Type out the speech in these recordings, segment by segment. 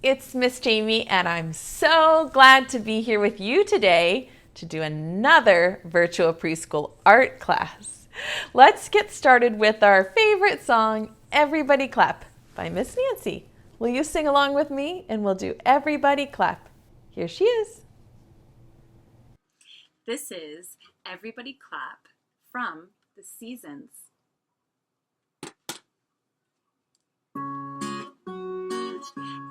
It's Miss Jamie, and I'm so glad to be here with you today to do another virtual preschool art class. Let's get started with our favorite song, Everybody Clap, by Miss Nancy. Will you sing along with me? And we'll do Everybody Clap. Here she is. This is Everybody Clap from The Seasons.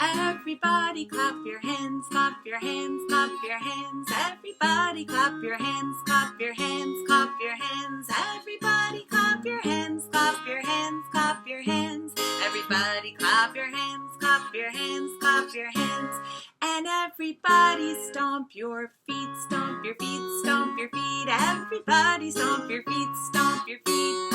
Everybody clap your hands, clap your hands, clap your hands. Everybody clap your hands, clap your hands, clap your hands. Everybody clap your hands, clap your hands, clap your hands. Everybody clap your hands, clap your hands, clap your hands. And everybody stomp your feet, stomp your feet, stomp your feet. Everybody stomp your feet, stomp your feet.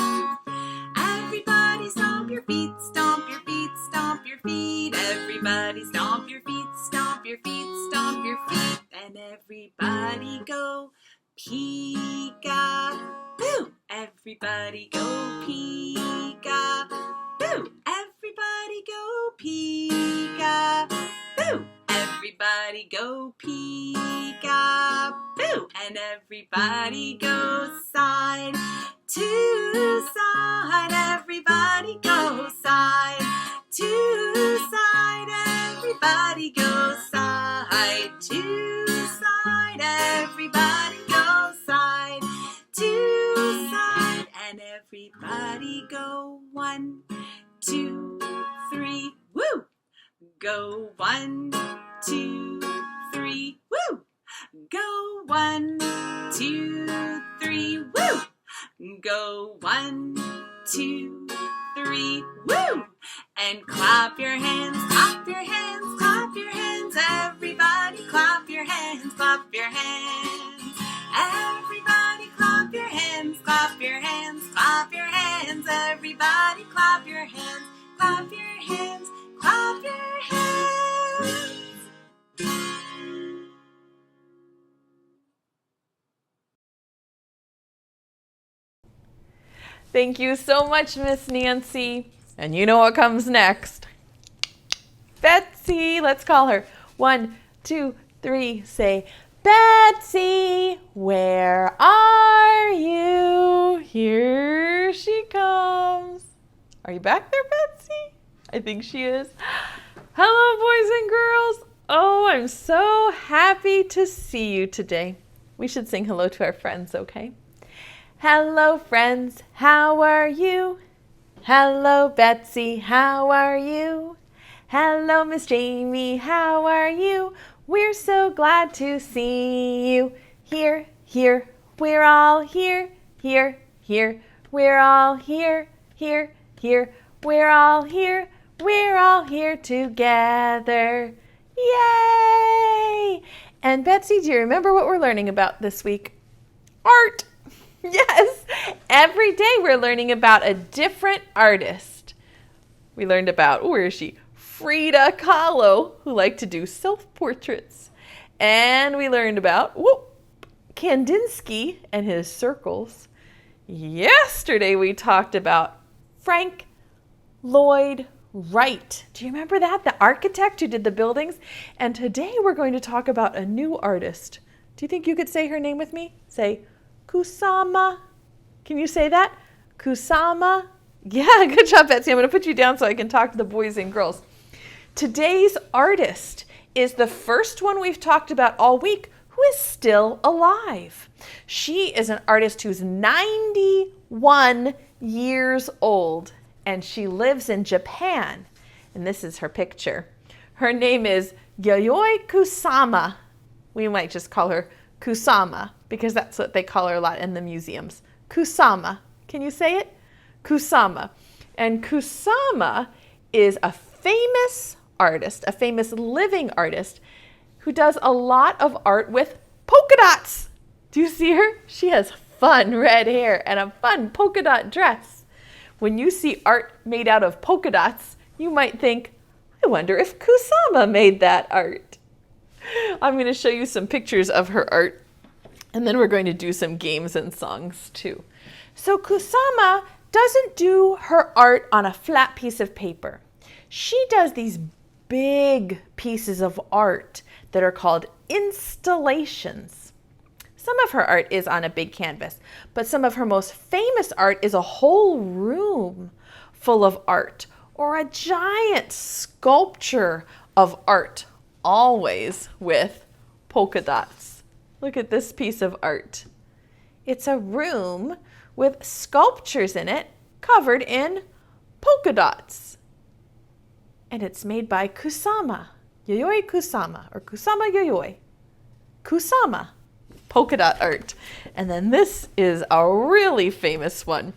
Everybody stomp your feet, stomp your feet, stomp your feet. Everybody stomp your feet, stomp your feet, stomp your feet. And everybody go peek-a-boo. Everybody go peek-a-boo. Everybody go peek-a-boo. Everybody go peek-a-boo. And everybody go side to side. Everybody go side to side. Everybody go side to side. Everybody go side to side. And everybody go 1, 2, 3, woo! Go 1, 2, 3, woo! Go 1, 2, 3, woo! Go 1, 2, 3, woo! And clap your hands, clap your hands, clap your hands. Everybody clap your hands, clap your hands. Everybody clap your hands, clap your hands, clap your hands. Everybody clap your hands, clap your hands, clap your hands. Thank you so much, Miss Nancy. And you know what comes next. Betsy, let's call her. 1, 2, 3, say, Betsy, where are you? Here she comes. Are you back there, Betsy? I think she is. Hello, boys and girls. Oh, I'm so happy to see you today. We should sing hello to our friends, okay? Hello, friends, how are you? Hello, Betsy, how are you? Hello, Miss Jamie, how are you? We're so glad to see you. Here, here, we're all here. Here, here, we're all here. Here, here, we're all here. We're all here together. Yay! And Betsy, do you remember what we're learning about this week? Art! Yes, every day we're learning about a different artist. We learned about, where is she? Frida Kahlo, who liked to do self-portraits. And we learned about Kandinsky and his circles. Yesterday we talked about Frank Lloyd Wright. Do you remember that? The architect who did the buildings. And today we're going to talk about a new artist. Do you think you could say her name with me? Say, Kusama. Can you say that? Kusama. Yeah, good job, Betsy. I'm going to put you down so I can talk to the boys and girls. Today's artist is the first one we've talked about all week who is still alive. She is an artist who's 91 years old, and she lives in Japan. And this is her picture. Her name is Yayoi Kusama. We might just call her Kusama, because that's what they call her a lot in the museums. Kusama. Can you say it? Kusama. And Kusama is a famous artist, a famous living artist, who does a lot of art with polka dots. Do you see her? She has fun red hair and a fun polka dot dress. When you see art made out of polka dots, you might think, I wonder if Kusama made that art. I'm going to show you some pictures of her art, and then we're going to do some games and songs too. So Kusama doesn't do her art on a flat piece of paper. She does these big pieces of art that are called installations. Some of her art is on a big canvas, but some of her most famous art is a whole room full of art, or a giant sculpture of art, always with polka dots. Look at this piece of art. It's a room with sculptures in it covered in polka dots. And it's made by Kusama Yayoi, or Kusama Yayoi. Kusama, polka dot art. And then this is a really famous one.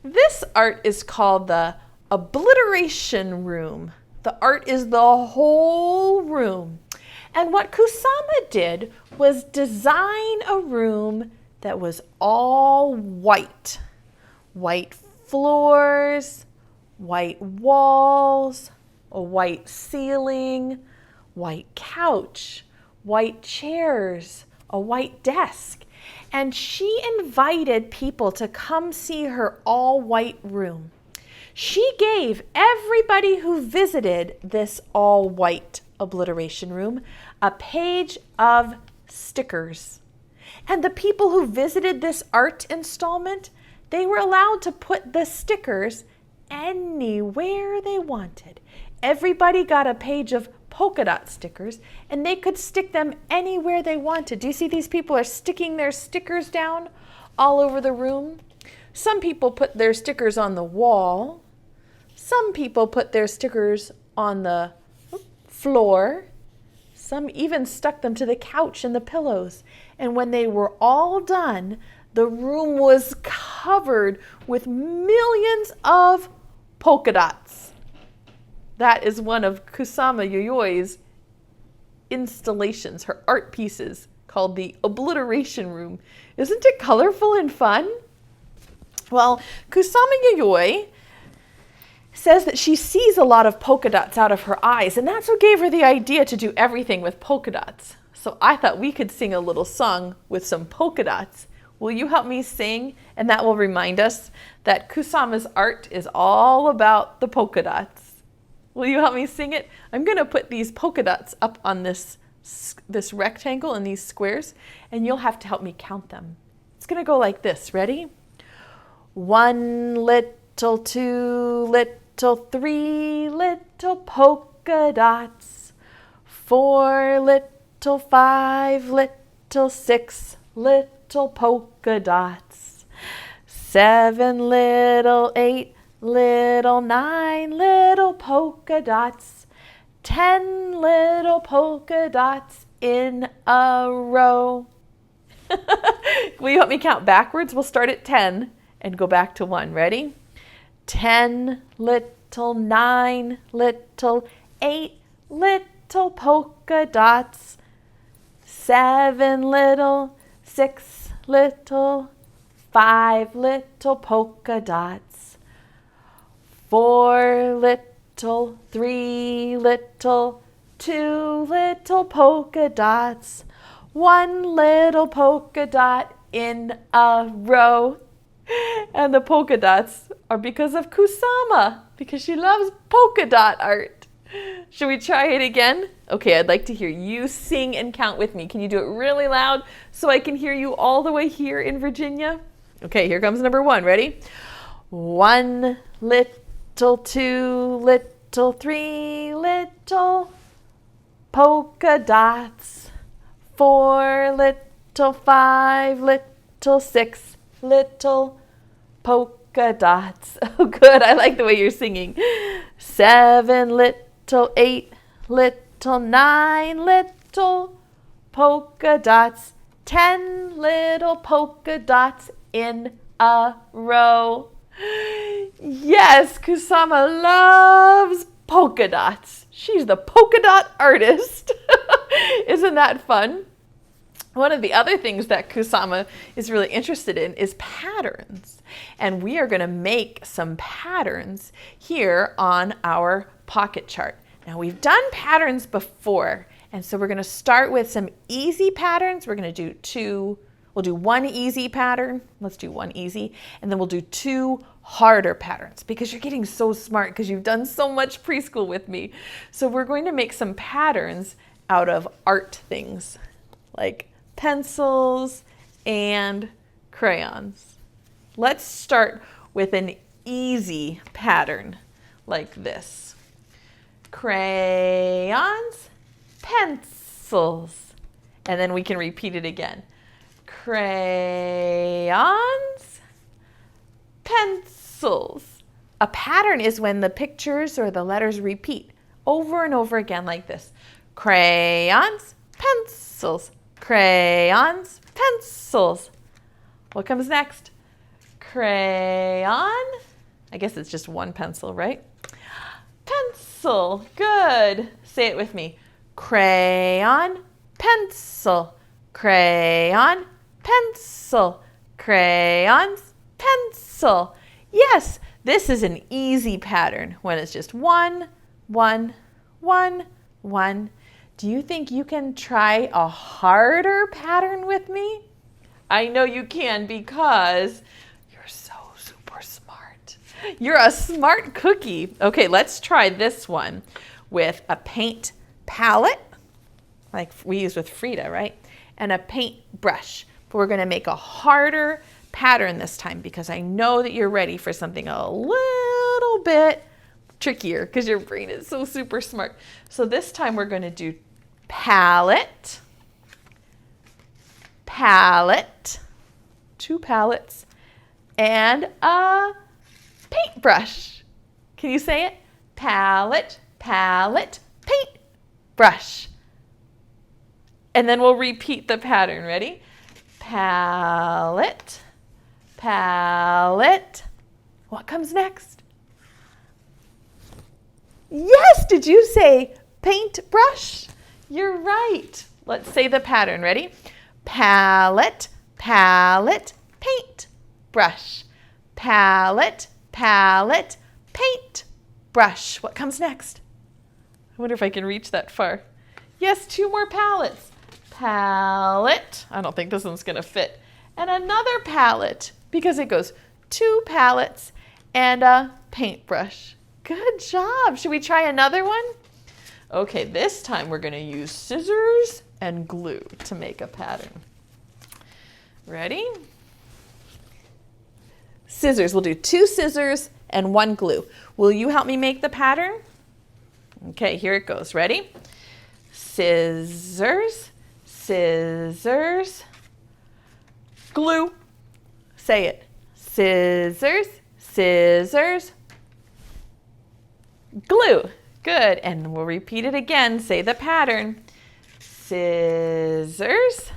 This art is called the Obliteration Room. The art is the whole room. And what Kusama did was design a room that was all white. White floors, white walls, a white ceiling, white couch, white chairs, a white desk. And she invited people to come see her all white room. She gave everybody who visited this all white obliteration room a page of stickers. And the people who visited this art installment, they were allowed to put the stickers anywhere they wanted. Everybody got a page of polka dot stickers, and they could stick them anywhere they wanted. Do you see these people are sticking their stickers down all over the room? Some people put their stickers on the wall. Some people put their stickers on the floor. Some even stuck them to the couch and the pillows. And when they were all done, the room was covered with millions of polka dots. That is one of Kusama Yayoi's installations, her art pieces, called the Obliteration Room. Isn't it colorful and fun? Well, Kusama Yayoi says that she sees a lot of polka dots out of her eyes, and that's what gave her the idea to do everything with polka dots. So I thought we could sing a little song with some polka dots. Will you help me sing? And that will remind us that Kusama's art is all about the polka dots. Will you help me sing it? I'm going to put these polka dots up on this rectangle and these squares, and you'll have to help me count them. It's going to go like this. Ready? 1 little, 2 little, 3 little polka dots. 4 little, 5 little, 6 little polka dots. 7 little, 8 little, 9 little polka dots. 10 little polka dots in a row. Will you help me count backwards? We'll start at 10 and go back to 1. Ready? 10 little, 9 little, 8 little polka dots. 7 little, 6 little, 5 little polka dots. 4 little, 3 little, 2 little polka dots. 1 little polka dot in a row. And the polka dots are because of Kusama, because she loves polka dot art. Should we try it again? Okay, I'd like to hear you sing and count with me. Can you do it really loud so I can hear you all the way here in Virginia? Okay, here comes number 1. Ready? 1 little, 2 little, 3 little polka dots. 4 little, 5 little, 6 little polka dots. Oh, good. I like the way you're singing. 7 little, 8 little, 9 little polka dots. 10 little polka dots in a row. Yes, Kusama loves polka dots. She's the polka dot artist. Isn't that fun? One of the other things that Kusama is really interested in is patterns. And we are going to make some patterns here on our pocket chart. Now, we've done patterns before, and so we're going to start with some easy patterns. We're going to do 2. We'll do 1 easy pattern. Let's do 1 easy. And then we'll do 2 harder patterns because you're getting so smart because you've done so much preschool with me. So we're going to make some patterns out of art things like pencils and crayons. Let's start with an easy pattern like this. Crayons, pencils, and then we can repeat it again. Crayons, pencils. A pattern is when the pictures or the letters repeat over and over again like this. Crayons, pencils, crayons, pencils. What comes next? Crayon. I guess it's just one pencil, right? Pencil. Good. Say it with me. Crayon, pencil, crayon, pencil, crayons, pencil. Yes, this is an easy pattern when it's just one, one, one, one. Do you think you can try a harder pattern with me? I know you can because you're so super smart. You're a smart cookie. Okay, let's try this one with a paint palette, like we use with Frida, right? And a paint brush. But we're going to make a harder pattern this time because I know that you're ready for something a little bit trickier because your brain is so super smart. So this time we're going to do palette, palette, two palettes, and a paintbrush. Can you say it? Palette, palette, paintbrush. And then we'll repeat the pattern. Ready? Palette, palette. What comes next? Yes, did you say paintbrush? You're right. Let's say the pattern. Ready? Palette, palette, paintbrush. Palette, palette, paintbrush. What comes next? I wonder if I can reach that far. Yes, two more palettes. Palette. I don't think this one's going to fit. And another palette because it goes two palettes and a paintbrush. Good job. Should we try another one? Okay, this time we're going to use scissors and glue to make a pattern. Ready? Scissors. We'll do two scissors and one glue. Will you help me make the pattern? Okay, here it goes. Ready? Scissors, scissors, glue. Say it. Scissors, scissors, glue. Good. And we'll repeat it again. Say the pattern. Scissors,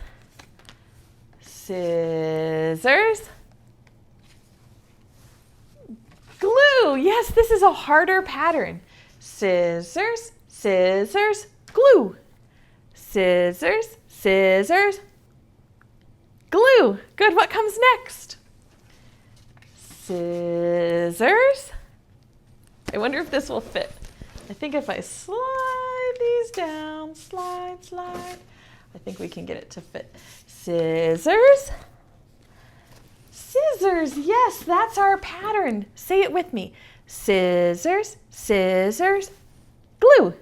scissors, glue. Yes, this is a harder pattern. Scissors, scissors, glue. Scissors, scissors, glue. Good. What comes next? Scissors. I wonder if this will fit. I think if I slide these down, slide, slide, I think we can get it to fit. Scissors. Scissors. Yes, that's our pattern. Say it with me. Scissors, scissors, glue.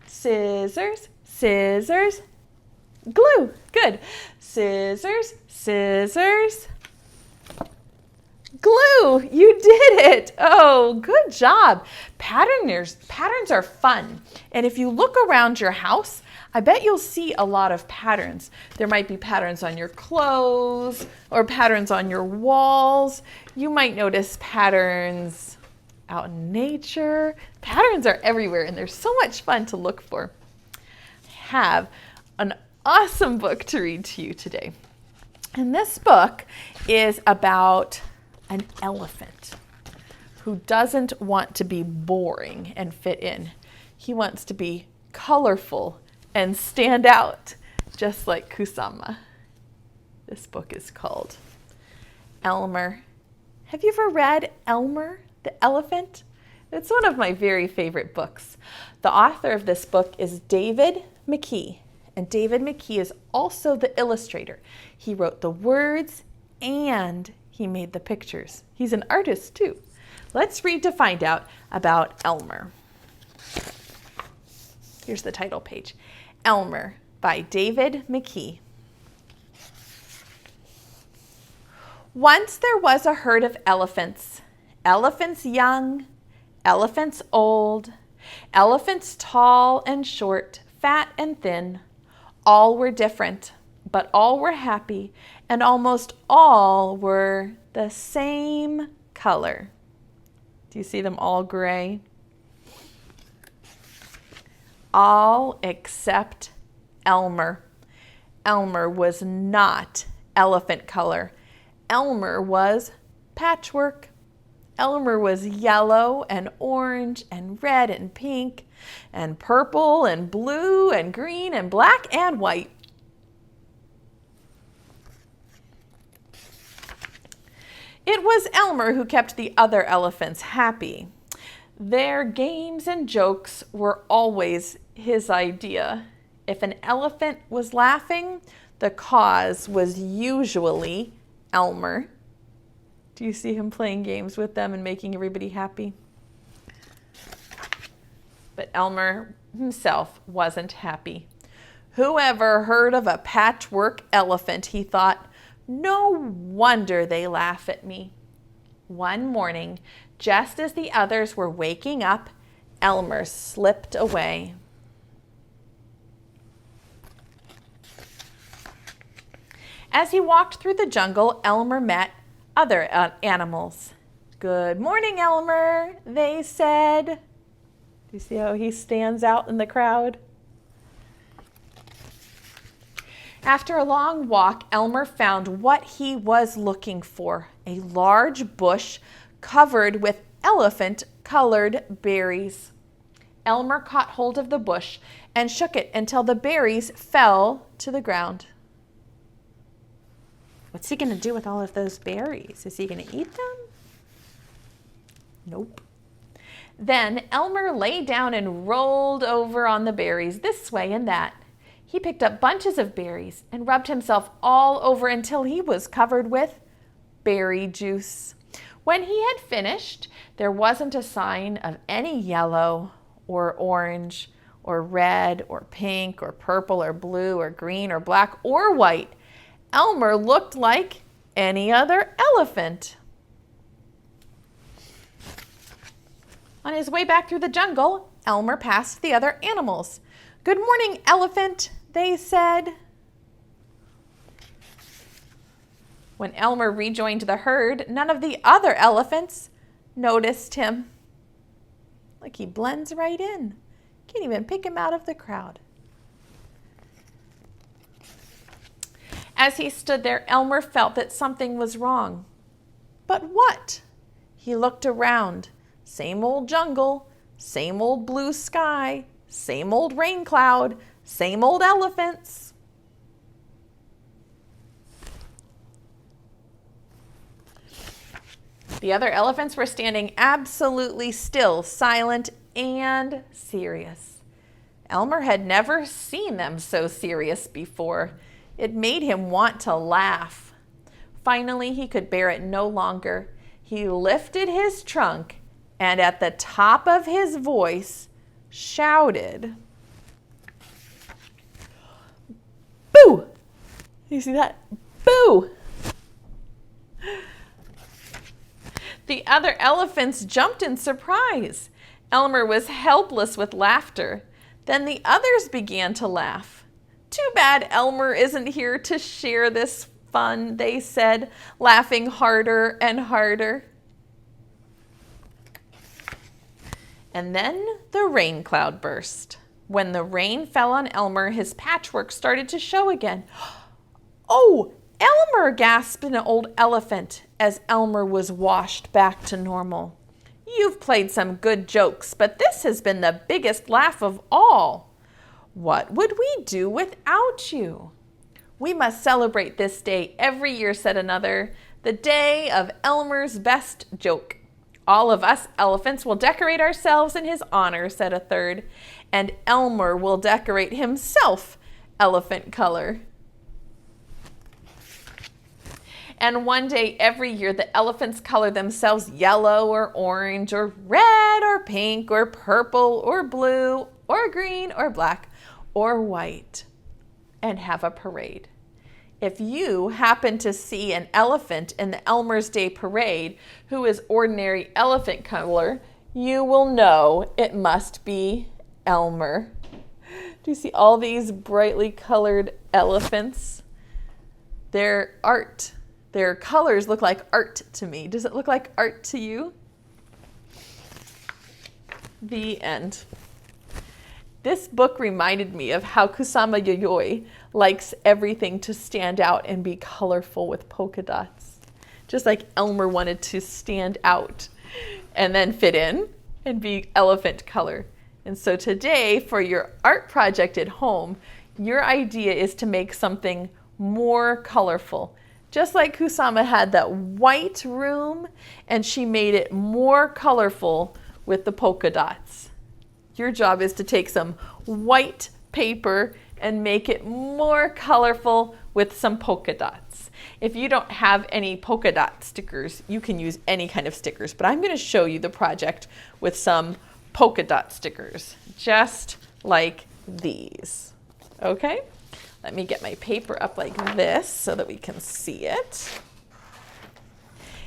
Scissors, scissors, glue. Good. Scissors, scissors, glue. You did it. Oh, good job. Patterns are fun. And if you look around your house, I bet you'll see a lot of patterns. There might be patterns on your clothes or patterns on your walls. You might notice patterns out in nature. Patterns are everywhere and they're so much fun to look for. I have an awesome book to read to you today. And this book is about an elephant who doesn't want to be boring and fit in. He wants to be colorful and stand out, just like Kusama. This book is called Elmer. Have you ever read Elmer, the elephant? It's one of my very favorite books. The author of this book is David McKee, and David McKee is also the illustrator. He wrote the words and He made the pictures. He's an artist too. Let's read to find out about Elmer. Here's the title page. Elmer by David McKee. Once there was a herd of elephants. Elephants young, elephants old, elephants tall and short, fat and thin. All were different, but all were happy, and almost all were the same color. Do you see them all gray? All except Elmer. Elmer was not elephant color. Elmer was patchwork. Elmer was yellow and orange and red and pink and purple and blue and green and black and white. It was Elmer who kept the other elephants happy. Their games and jokes were always his idea. If an elephant was laughing, the cause was usually Elmer. Do you see him playing games with them and making everybody happy? But Elmer himself wasn't happy. Whoever heard of a patchwork elephant, he thought, no wonder they laugh at me. One morning, just as the others were waking up, Elmer slipped away. As he walked through the jungle, Elmer met other animals. Good morning, Elmer, they said. Do you see how he stands out in the crowd? After a long walk, Elmer found what he was looking for, a large bush covered with elephant-colored berries. Elmer caught hold of the bush and shook it until the berries fell to the ground. What's he going to do with all of those berries? Is he going to eat them? Nope. Then Elmer lay down and rolled over on the berries this way and that. He picked up bunches of berries and rubbed himself all over until he was covered with berry juice. When he had finished, there wasn't a sign of any yellow or orange or red or pink or purple or blue or green or black or white. Elmer looked like any other elephant. On his way back through the jungle, Elmer passed the other animals. Good morning, elephant, they said. When Elmer rejoined the herd, none of the other elephants noticed him. Like he blends right in. Can't even pick him out of the crowd. As he stood there, Elmer felt that something was wrong. But what? He looked around. Same old jungle, same old blue sky, same old rain cloud, same old elephants. The other elephants were standing absolutely still, silent, and serious. Elmer had never seen them so serious before. It made him want to laugh. Finally, he could bear it no longer. He lifted his trunk and at the top of his voice shouted, "Boo!" You see that? Boo! The other elephants jumped in surprise. Elmer was helpless with laughter. Then the others began to laugh. Too bad Elmer isn't here to share this fun, they said, laughing harder and harder. And then the rain cloud burst. When the rain fell on Elmer, his patchwork started to show again. "Oh, Elmer!" gasped an old elephant as Elmer was washed back to normal. "You've played some good jokes, but this has been the biggest laugh of all. What would we do without you?" "We must celebrate this day every year," said another. "The day of Elmer's best joke. All of us elephants will decorate ourselves in his honor," said a third. "And Elmer will decorate himself elephant color." And one day every year, the elephants color themselves yellow or orange or red or pink or purple or blue or green or black or white and have a parade. If you happen to see an elephant in the Elmer's Day Parade who is ordinary elephant color, you will know it must be Elmer. Do you see all these brightly colored elephants? They're art. Their colors look like art to me. Does it look like art to you? The end. This book reminded me of how Kusama Yayoi likes everything to stand out and be colorful with polka dots. Just like Elmer wanted to stand out and then fit in and be elephant color. And so today, for your art project at home, your idea is to make something more colorful. Just like Kusama had that white room and she made it more colorful with the polka dots. Your job is to take some white paper and make it more colorful with some polka dots. If you don't have any polka dot stickers, you can use any kind of stickers, but I'm going to show you the project with some polka dot stickers, just like these. Okay? Let me get my paper up like this so that we can see it.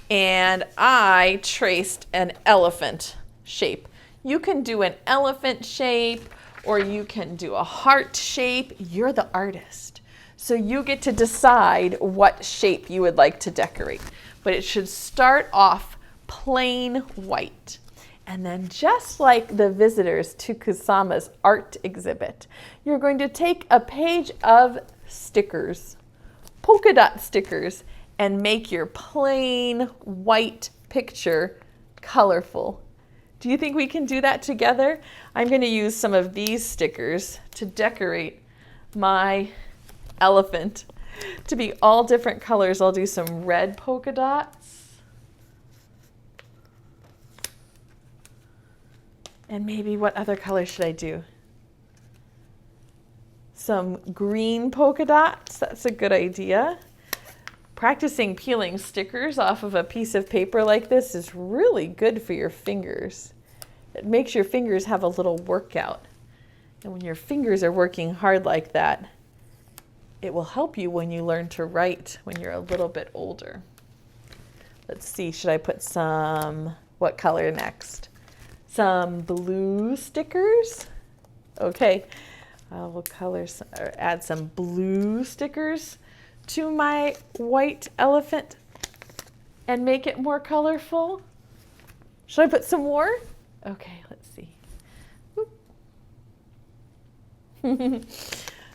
And I traced an elephant shape. You can do an elephant shape or you can do a heart shape. You're the artist. So you get to decide what shape you would like to decorate. But it should start off plain white. And then just like the visitors to Kusama's art exhibit, you're going to take a page of stickers, polka dot stickers, and make your plain white picture colorful. Do you think we can do that together? I'm going to use some of these stickers to decorate my elephant to be all different colors. I'll do some red polka dots. And maybe what other color should I do? Some green polka dots. That's a good idea. Practicing peeling stickers off of a piece of paper like this is really good for your fingers. It makes your fingers have a little workout. And when your fingers are working hard like that, it will help you when you learn to write when you're a little bit older. Let's see, should I put what color next? Some blue stickers. Okay, I will add some blue stickers to my white elephant and make it more colorful. Should I put some more? Okay, let's see.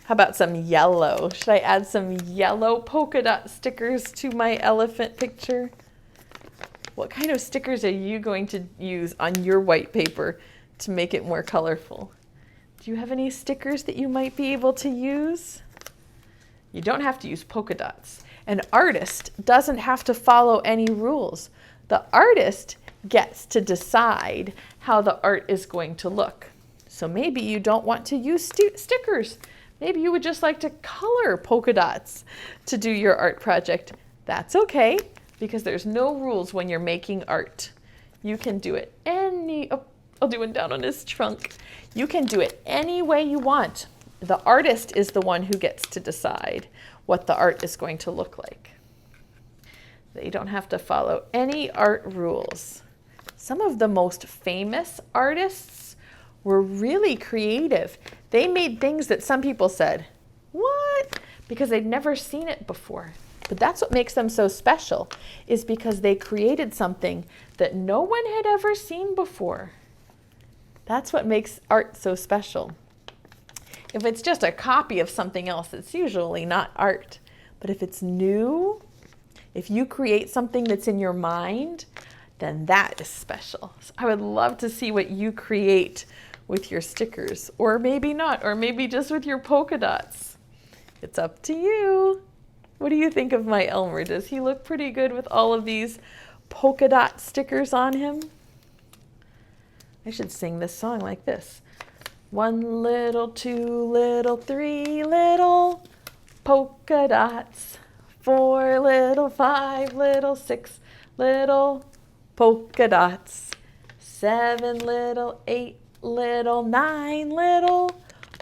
How about some yellow? Should I add some yellow polka dot stickers to my elephant picture? What kind of stickers are you going to use on your white paper to make it more colorful? Do you have any stickers that you might be able to use? You don't have to use polka dots. An artist doesn't have to follow any rules. The artist gets to decide how the art is going to look. So maybe you don't want to use stickers. Maybe you would just like to color polka dots to do your art project. That's okay, because there's no rules when you're making art. You can do it I'll do it down on his trunk. You can do it any way you want. The artist is the one who gets to decide what the art is going to look like. They don't have to follow any art rules. Some of the most famous artists were really creative. They made things that some people said, "What?" because they'd never seen it before. But that's what makes them so special, is because they created something that no one had ever seen before. That's what makes art so special. If it's just a copy of something else, it's usually not art. But if it's new, if you create something that's in your mind, then that is special. So I would love to see what you create with your stickers, or maybe not, or maybe just with your polka dots. It's up to you. What do you think of my Elmer? Does he look pretty good with all of these polka dot stickers on him? I should sing this song like this. 1 little, 2 little, 3 little polka dots. 4 little, 5 little, 6 little polka dots. 7 little, 8 little, 9 little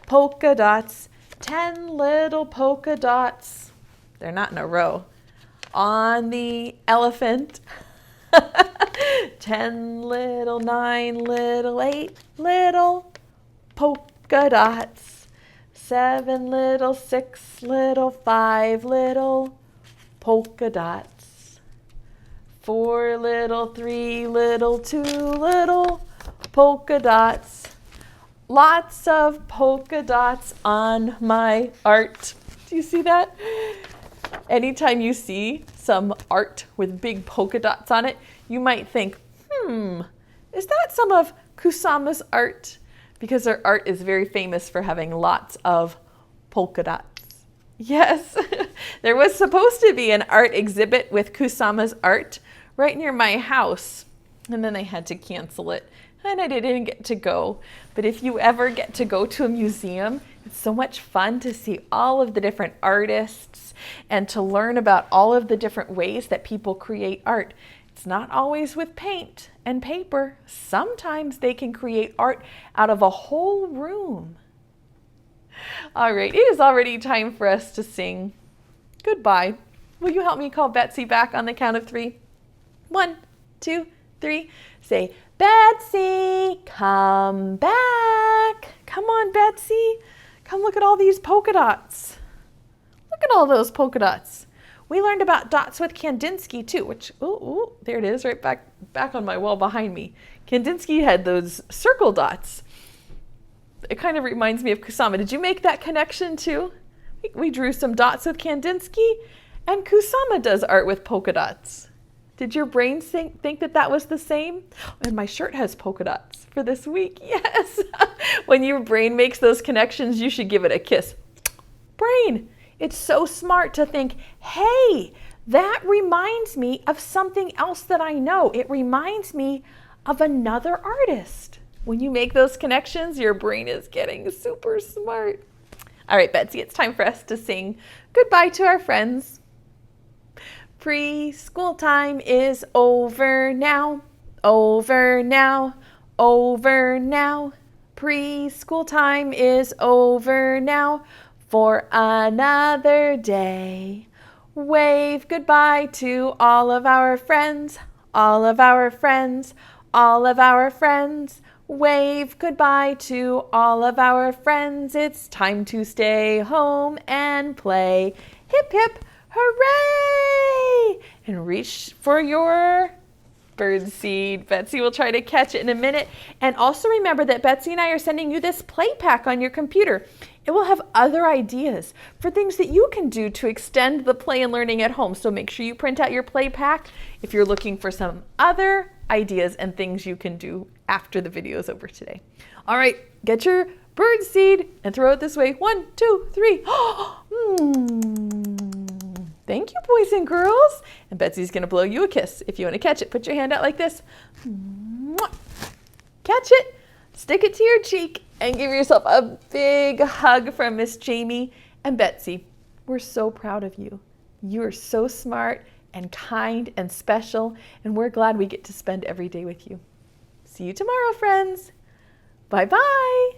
polka dots. 10 little polka dots. They're not in a row. On the elephant. 10 little, 9 little, 8 little polka dots. 7 little, 6 little, 5 little polka dots. 4 little, 3 little, 2 little polka dots. Lots of polka dots on my art. Do you see that? Anytime you see some art with big polka dots on it, you might think, is that some of Kusama's art? Because her art is very famous for having lots of polka dots. Yes, there was supposed to be an art exhibit with Kusama's art right near my house, and then they had to cancel it, and I didn't get to go. But if you ever get to go to a museum, it's so much fun to see all of the different artists and to learn about all of the different ways that people create art. It's not always with paint and paper. Sometimes they can create art out of a whole room. All right, it is already time for us to sing goodbye. Will you help me call Betsy back on the count of 3? 1, 2, 3. Say, Betsy, come back. Come on, Betsy. Come look at all these polka dots. Look at all those polka dots. We learned about dots with Kandinsky too, which, there it is, right back on my wall behind me. Kandinsky had those circle dots. It kind of reminds me of Kusama. Did you make that connection too? We drew some dots with Kandinsky, and Kusama does art with polka dots. Did your brain think that that was the same? And my shirt has polka dots for this week. Yes. When your brain makes those connections, you should give it a kiss. Brain. It's so smart to think, hey, that reminds me of something else that I know. It reminds me of another artist. When you make those connections, your brain is getting super smart. All right, Betsy, it's time for us to sing goodbye to our friends. Preschool time is over now, over now, over now. Preschool time is over now for another day. Wave goodbye to all of our friends, all of our friends, all of our friends. Wave goodbye to all of our friends. It's time to stay home and play. Hip, hip, hooray! And reach for your bird seed. Betsy will try to catch it in a minute. And also remember that Betsy and I are sending you this play pack on your computer. It will have other ideas for things that you can do to extend the play and learning at home. So make sure you print out your play pack if you're looking for some other ideas and things you can do after the video is over today. All right, get your bird seed and throw it this way. 1, 2, 3. Thank you, boys and girls. And Betsy's gonna blow you a kiss. If you wanna catch it, put your hand out like this. Catch it, stick it to your cheek, and give yourself a big hug from Miss Jamie and Betsy. We're so proud of you. You are so smart and kind and special, and we're glad we get to spend every day with you. See you tomorrow, friends. Bye-bye.